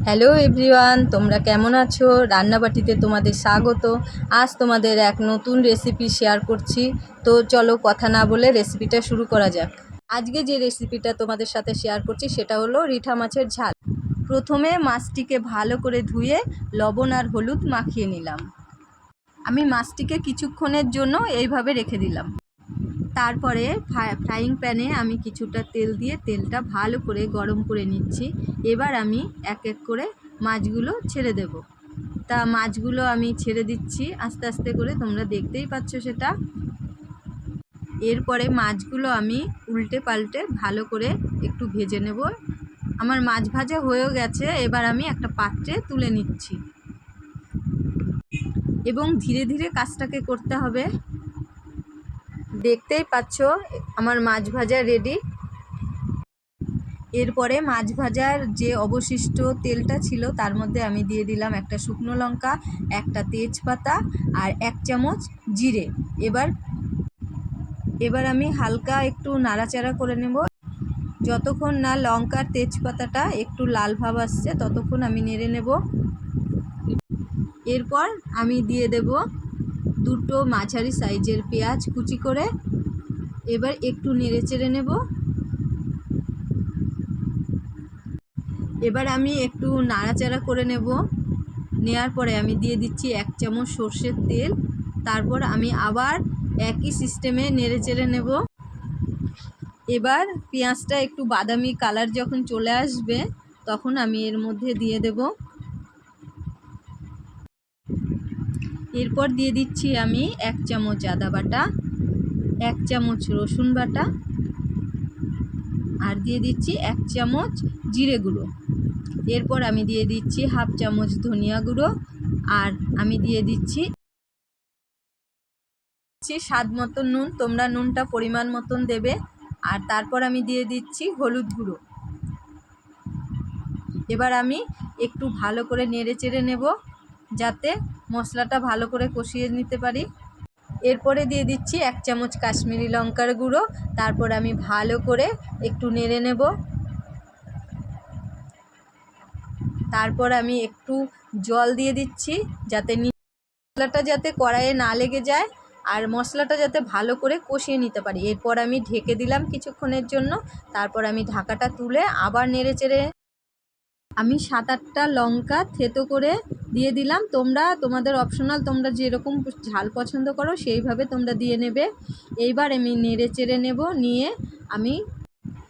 Hello everyone, তোমরা কেমন আছো? রান্নাবাটিতে তোমাদের স্বাগত। আজ তোমাদের এক নতুন রেসিপি শেয়ার করছি। তো চলো কথা না বলে রেসিপিটা শুরু করা যাক। আজকে যে রেসিপিটা তোমাদের সাথে শেয়ার করছি সেটা হলো রিঠা মাছের ঝাল। প্রথমে মাছটিকে ভালো করে ধুয়ে লবণ আর হলুদ মাখিয়ে নিলাম। আমি মাছটিকে কিছুক্ষণের জন্য এইভাবে রেখে দিলাম। তারপরে ফ্রাইং প্যানে আমি কিছুটা তেল দিয়ে তেলটা ভালো করে গরম করে নিচ্ছি। এবার আমি এক এক করে মাছগুলো ছেড়ে দেব। তা মাছগুলো আমি ছেড়ে দিচ্ছি আস্তে আস্তে করে, তোমরা দেখতেই পাচ্ছ সেটা। এরপরে মাছগুলো আমি উল্টে পাল্টে ভালো করে একটু ভেজে নেব। আমার মাছ ভাজা হয়েও গেছে, এবার আমি একটা পাত্রে তুলে নিচ্ছি এবং ধীরে ধীরে কাজটাকে করতে হবে। দেখতেই পাচ্ছ আমার মাছ ভাজা রেডি। এরপরে মাছ ভাজার যে অবশিষ্ট তেলটা ছিল তার মধ্যে আমি দিয়ে দিলাম একটা শুকনো লঙ্কা, একটা তেজপাতা আর 1 চামচ জিরে। এবার আমি হালকা একটু নাড়াচাড়া করে নেব। যতক্ষণ না লঙ্কার তেজপাতাটা একটু লাল ভাব আসছে ততক্ষণ আমি নেড়ে নেব। এরপর আমি দিয়ে দেব দুটো মাঝারি সাইজের পেঁয়াজ কুচি করে। এবার একটু নেড়ে চেড়ে নেব। এবার আমি একটু নাড়াচাড়া করে নেওয়ার পরে আমি দিয়ে দিচ্ছি 1 চামচ সর্ষের তেল। তারপর আমি আবার একই সিস্টেমে নেড়ে চেড়ে নেব। এবার পেঁয়াজটা একটু বাদামি কালার যখন চলে আসবে তখন আমি এর মধ্যে দিয়ে দেব। এরপর দিয়ে দিচ্ছি আমি 1 চামচ আদা বাটা, 1 চামচ রসুন বাটা আর দিয়ে দিচ্ছি 1 চামচ জিরে গুঁড়ো। এরপর আমি দিয়ে দিচ্ছি 1/2 চামচ ধনিয়া গুঁড়ো আর আমি দিয়ে দিচ্ছি স্বাদ মতন নুন। তোমরা নুনটা পরিমাণ মতন দেবে। আর তারপর আমি দিয়ে দিচ্ছি হলুদ গুঁড়ো। এবার আমি একটু ভালো করে নেড়ে চেড়ে নেব যাতে মশলাটা ভালো করে কষিয়ে নিতে পারি। এরপরে দিয়ে দিচ্ছি 1 চামচ কাশ্মীরি লঙ্কার গুঁড়ো। তারপর আমি ভালো করে একটু নেড়ে নেব। তারপর আমি একটু জল দিয়ে দিচ্ছি যাতে মশলাটা যাতে কড়াইয়ে না লেগে যায় আর মশলাটা যাতে ভালো করে কষিয়ে নিতে পারি। এরপর আমি ঢেকে দিলাম কিছুক্ষণের জন্য। তারপর আমি ঢাকাটা তুলে আবার নেড়ে চেড়ে আমি 7-8টা লঙ্কা থেতো করে দিয়ে দিলাম। তোমাদের অপশনাল, তোমরা যেরকম ঝাল পছন্দ করো সেইভাবে তোমরা দিয়ে নেবে। এইবার আমি নেড়ে চেড়ে নেব। নিয়ে আমি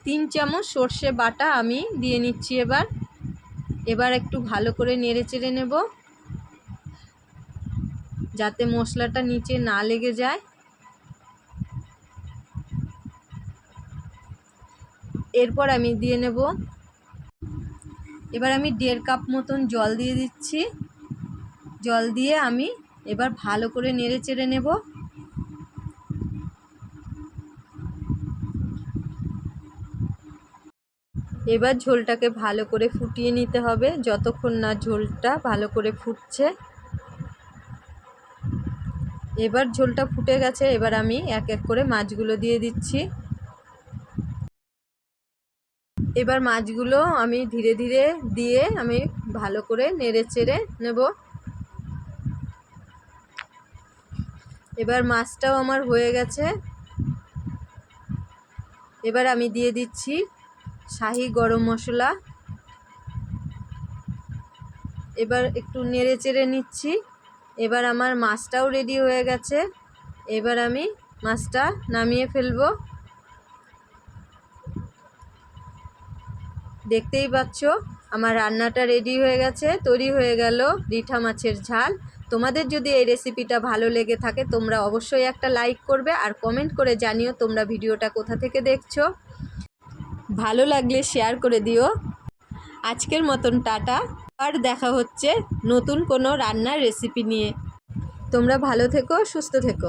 3 চামচ সর্ষে বাটা আমি দিয়ে নিচ্ছি। এবার একটু ভালো করে নেড়ে চেড়ে নেব যাতে মশলাটা নিচে না লেগে যায়। এরপর আমি দিয়ে নেব, এবার আমি 1.5 কাপ মতন জল দিয়ে দিচ্ছি। জল দিয়ে আমি এবার ভালো করে নেড়ে চেড়ে নেব। এবার ঝোলটাকে ভালো করে ফুটিয়ে নিতে হবে যতক্ষণ না ঝোলটা ভালো করে ফুটছে। এবার ঝোলটা ফুটে গেছে। এবার আমি এক এক করে মাছগুলো দিয়ে দিচ্ছি। এবার মাছগুলো আমি ধীরে ধীরে দিয়ে আমি ভালো করে নেড়ে চেড়ে নেব। এবার মাছটাও আমার হয়ে গেছে। এবার আমি দিয়ে দিচ্ছি শাহি গরম মশলা। এবার একটু নেড়ে চেড়ে নিচ্ছি। এবার আমার মাছটাও রেডি হয়ে গেছে। এবার আমি মাছটা নামিয়ে ফেলবো। দেখতেই পাচ্ছ আমার রান্নাটা রেডি হয়ে গেছে। তৈরি হয়ে গেল রিঠা মাছের ঝাল। তোমাদের যদি এই রেসিপিটা ভালো লেগে থাকে তোমরা অবশ্যই একটা লাইক করবে আর কমেন্ট করে জানিও তোমরা ভিডিওটা কোথা থেকে দেখছো। ভালো লাগলে শেয়ার করে দিও। আজকের মতন টাটা। আর দেখা হচ্ছে নতুন কোনো রান্নার রেসিপি নিয়ে। তোমরা ভালো থেকো, সুস্থ থেকো।